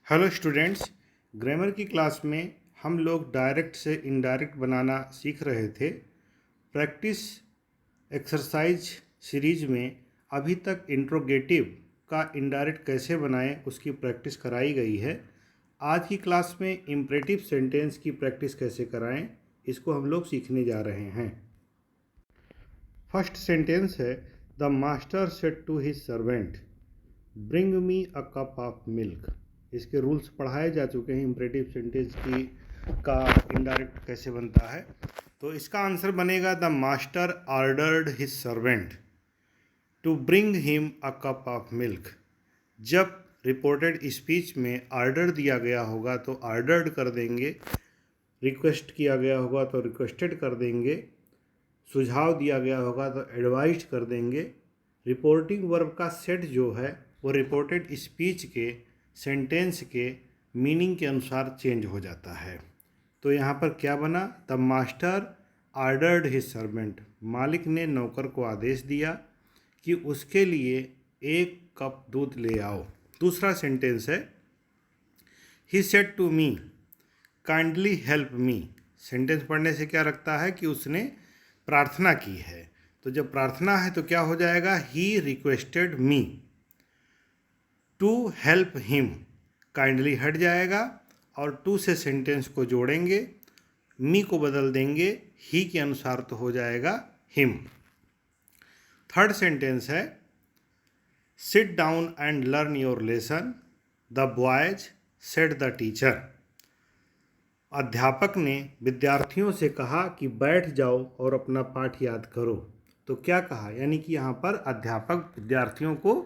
Hello students. Grammar की class में हम लोग डायरेक्ट से इनडायरेक्ट बनाना सीख रहे थे। प्रैक्टिस एक्सरसाइज सीरीज में अभी तक इंट्रोगेटिव का इनडायरेक्ट कैसे बनाएं उसकी प्रैक्टिस कराई गई है। आज की क्लास में इम्परेटिव सेंटेंस की प्रैक्टिस कैसे कराएं इसको हम लोग सीखने जा रहे हैं। फर्स्ट सेंटेंस है, the master said to his servant bring me a cup of milk. इसके रूल्स पढ़ाए जा चुके हैं। इम्परेटिव सेंटेंस की का इनडायरेक्ट कैसे बनता है, तो इसका आंसर बनेगा the master ordered his servant to bring him a cup of milk. जब रिपोर्टेड स्पीच में ऑर्डर दिया गया होगा तो ऑर्डर्ड कर देंगे, रिक्वेस्ट किया गया होगा तो रिक्वेस्टेड कर देंगे, सुझाव दिया गया होगा तो एडवाइज कर देंगे। रिपोर्टिंग वर्ब का सेट जो है वो रिपोर्टेड स्पीच के सेंटेंस के मीनिंग के अनुसार चेंज हो जाता है। तो यहाँ पर क्या बना, the master ordered his servant, मालिक ने नौकर को आदेश दिया कि उसके लिए 1 कप दूध ले आओ। दूसरा सेंटेंस है, he said to me kindly help me. Sentence पढ़ने से क्या लगता है कि उसने प्रार्थना की है, तो जब प्रार्थना है तो क्या हो जाएगा, he requested me to help him. Kindly हट जाएगा और टू से सेंटेंस को जोड़ेंगे, मी को बदल देंगे, ही के अनुसार तो हो जाएगा हिम। थर्ड सेंटेंस है, seat down and learn your lesson the boys said the teacher. अध्यापक ने विद्यार्थियों से कहा कि बैठ जाओ और अपना पाठ याद करो। तो क्या कहा, यानी कि यहाँ पर अध्यापक विद्यार्थियों को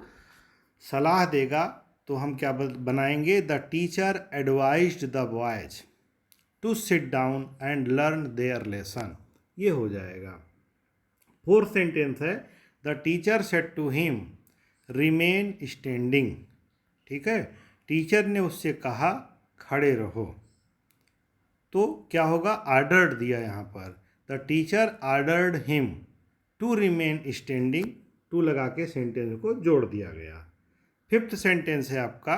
सलाह देगा, तो हम क्या बनाएंगे, the teacher advised the boys to sit down and learn their lesson. ये हो जाएगा। फोर्थ सेंटेंस है, the teacher said to him remain standing. ठीक है, टीचर ने उससे कहा खड़े रहो। तो क्या होगा, ऑर्डर्ड दिया यहाँ पर, the teacher ordered him to remain standing, to लगा के सेंटेंस को जोड़ दिया गया। फिफ्थ सेंटेंस है आपका,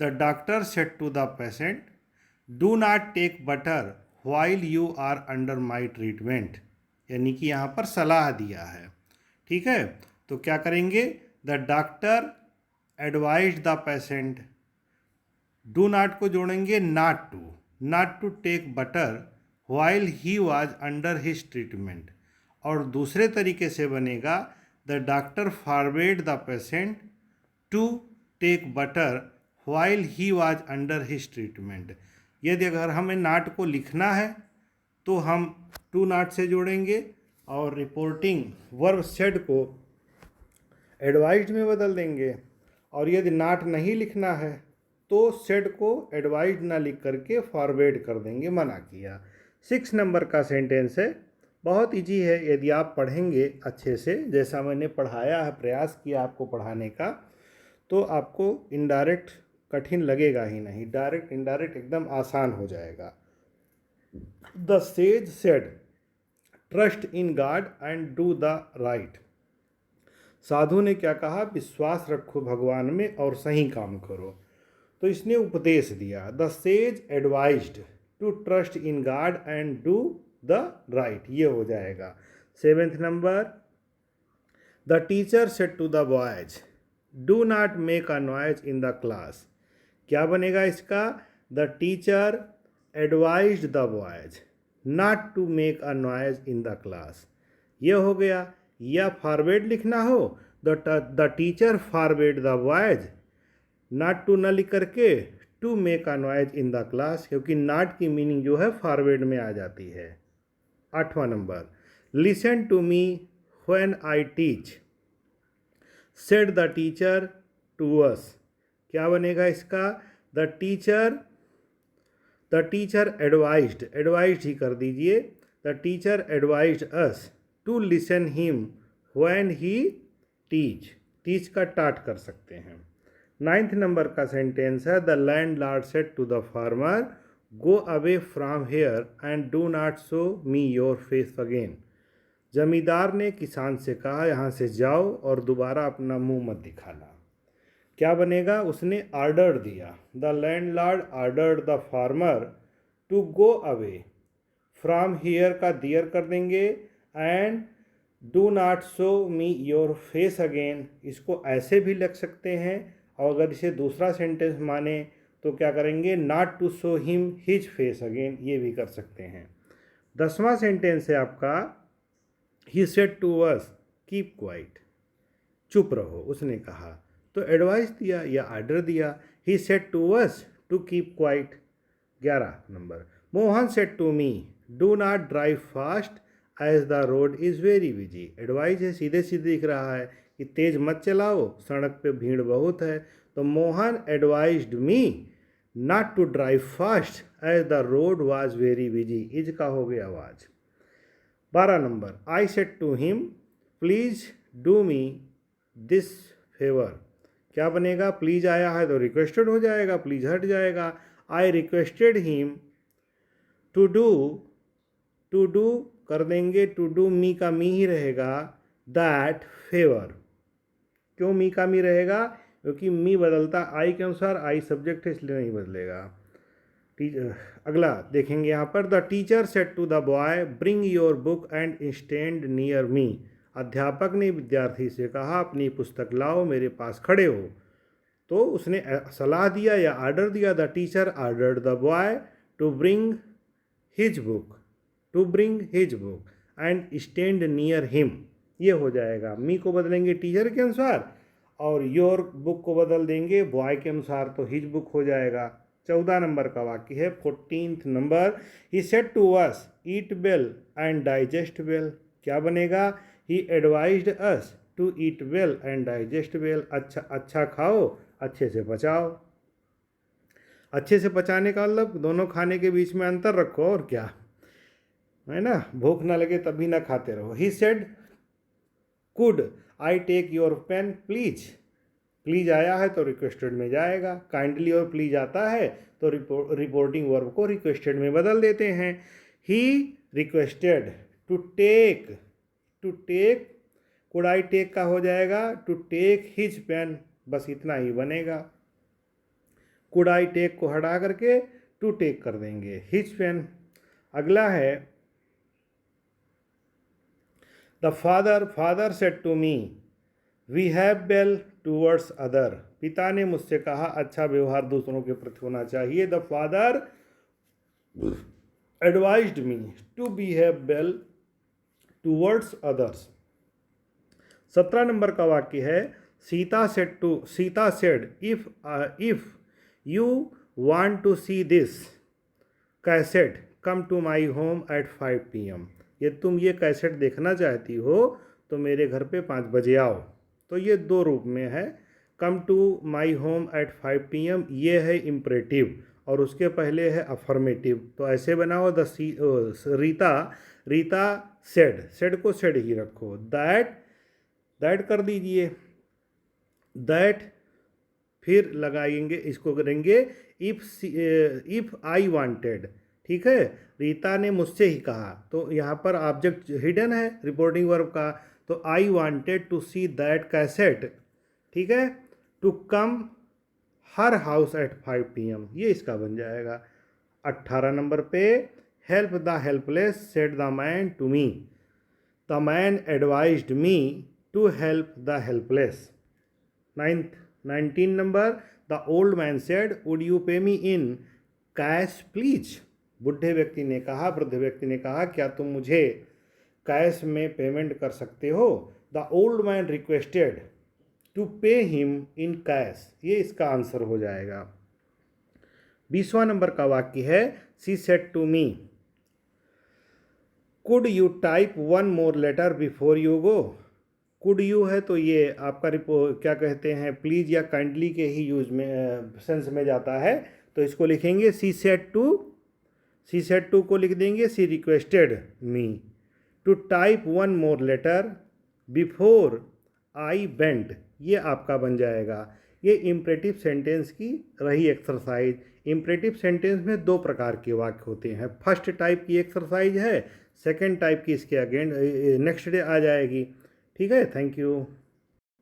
the doctor said to the patient do not take butter while you are under my treatment. यानी कि यहाँ पर सलाह दिया है। ठीक है, तो क्या करेंगे, the doctor advised the patient, do not को जोड़ेंगे not to take butter while he was under his treatment. और दूसरे तरीके से बनेगा, the doctor forbade the patient to take butter while he was under his treatment. यदि अगर हमें नॉट को लिखना है तो हम टू नॉट से जोड़ेंगे और रिपोर्टिंग वर्ब सेड को एडवाइज्ड में बदल देंगे। और यदि नॉट नहीं लिखना है तो सेड को एडवाइज ना लिख करके फॉरवर्ड कर देंगे, मना किया। 6 नंबर का सेंटेंस है, बहुत इजी है। यदि आप पढ़ेंगे अच्छे से, जैसा मैंने पढ़ाया है, प्रयास किया आपको पढ़ाने का, तो आपको इनडायरेक्ट कठिन लगेगा ही नहीं, डायरेक्ट इनडायरेक्ट एकदम आसान हो जाएगा। The sage said trust in God and do the right. साधु ने क्या कहा, विश्वास रखो भगवान में और सही काम करो। तो इसने उपदेश दिया, the sage advised to trust in God and do the right. ये हो जाएगा। 7th number, the teacher said to the boys do not make a noise in the class. क्या बनेगा इसका, the teacher advised the boys not to make a noise in the class. ये हो गया। या फॉरवर्ड लिखना हो, the teacher forward the boys, not to न लिख करके to make a noise in the class, क्योंकि नॉट की मीनिंग जो है फॉरवर्ड में आ जाती है। 8वां number, listen to me when I teach said the teacher to us. क्या बनेगा इसका, द टीचर एडवाइज्ड ही कर दीजिए, the teacher advised us to listen him when he teach का टाट कर सकते हैं। 9th नंबर का सेंटेंस है, the landlord said to the farmer go away from here and do not show me your face again. जमींदार ने किसान से कहा, यहाँ से जाओ और दोबारा अपना मुंह मत दिखाना। क्या बनेगा? उसने ऑर्डर दिया। The landlord ordered the farmer to go away. From here का दियर कर देंगे। And do not show me your face again, इसको ऐसे भी लिख सकते हैं, और अगर इसे दूसरा सेंटेंस माने तो क्या करेंगे? Not to show him his face again, ये भी कर सकते हैं। 10वां सेंटेंस है आपका, he said to us keep quiet, चुप रहो, उसने कहा। तो एडवाइस दिया या ऑर्डर दिया। He said to us to keep quiet. 11 number, Mohan said to me do not drive fast as the road is very busy. Advice है, सीधे सीधे दिख रहा है कि तेज़ मत चलाओ, सड़क पे भीड़ बहुत है। तो Mohan advised me not to drive fast as the road was very busy. Is का हो गया आवाज़। 12 number, I said to him please do me this favour. क्या बनेगा? प्लीज़ आया है तो रिक्वेस्टेड हो जाएगा, प्लीज़ हट जाएगा। I requested him to do कर देंगे, टू डू मी का मी ही रहेगा, दैट फेवर। क्यों मी का मी रहेगा? क्योंकि मी बदलता आई के अनुसार, आई सब्जेक्ट है इसलिए नहीं बदलेगा। अगला देखेंगे यहाँ पर, the teacher said to the boy bring your book and stand near me. अध्यापक ने विद्यार्थी से कहा अपनी पुस्तक लाओ, मेरे पास खड़े हो। तो उसने सलाह दिया या ऑर्डर दिया। The teacher ordered the boy to bring his book and stand near him. ये हो जाएगा, मी को बदलेंगे टीचर के अनुसार और योर बुक को बदल देंगे बॉय के अनुसार, तो हिज बुक हो जाएगा। 14 नंबर का वाक्य है। 14th number, he said to us eat well and digest well. क्या बनेगा? He advised us to eat well and digest well. अच्छा खाओ, अच्छे से पचाओ। अच्छे से पचाने का मतलब दोनों खाने के बीच में अंतर रखो, और क्या है ना, भूख ना लगे तभी ना खाते रहो। He said could I take your pen please. Please आया है तो रिक्वेस्टेड में जाएगा। काइंडली और प्लीज आता है तो रिपोर्टिंग वर्ब को रिक्वेस्टेड में बदल देते हैं। He requested to take could I take का हो जाएगा टू टेक हिज पेन, बस इतना ही बनेगा। कुड आई टेक को हटा करके टू टेक कर देंगे, हिज पेन। अगला है, the father said to me we have well towards other. पिता ने मुझसे कहा अच्छा व्यवहार दूसरों के प्रति होना चाहिए। The father advised me to behave well towards others. 17 number का वाक्य है, Sita said if you want to see this cassette come to my home at 5 PM। ये तुम ये कैसेट देखना चाहती हो तो मेरे घर पे 5 बजे आओ। तो ये 2 रूप में है। Come to my home at 5 PM ये है इम्परेटिव और उसके पहले है अफर्मेटिव। तो ऐसे बनाओ, रीता सेड को सेड ही रखो। दैट कर दीजिए, दैट फिर लगाएंगे, इसको करेंगे इफ़ आई वांटेड। ठीक है, रीता ने मुझसे ही कहा, तो यहाँ पर ऑब्जेक्ट हिडन है रिपोर्टिंग वर्ब का। तो I wanted to see that cassette, ठीक है, to come her house at 5 PM, ये इसका बन जाएगा। 18 नंबर पे, help the helpless said the man to me. The man advised me to help the helpless. 19 number, the old man said would you pay me in cash please. वृद्ध व्यक्ति ने कहा क्या तुम मुझे कैश में पेमेंट कर सकते हो। The old man requested to pay him in cash, ये इसका आंसर हो जाएगा। 20वां नंबर का वाक्य है, she said to me could you type 1 more letter before you go. Could you है तो ये आपका क्या कहते हैं, प्लीज या काइंडली के ही यूज में सेंस में जाता है। तो इसको लिखेंगे शी सेड टू को लिख देंगे she requested me to type 1 more letter before I went, ये आपका बन जाएगा। ये इम्परेटिव सेंटेंस की रही एक्सरसाइज। इम्परेटिव सेंटेंस में 2 प्रकार के वाक्य होते हैं। फर्स्ट टाइप की एक्सरसाइज है, सेकंड टाइप की इसके अगेन नेक्स्ट डे आ जाएगी। ठीक है, थैंक यू।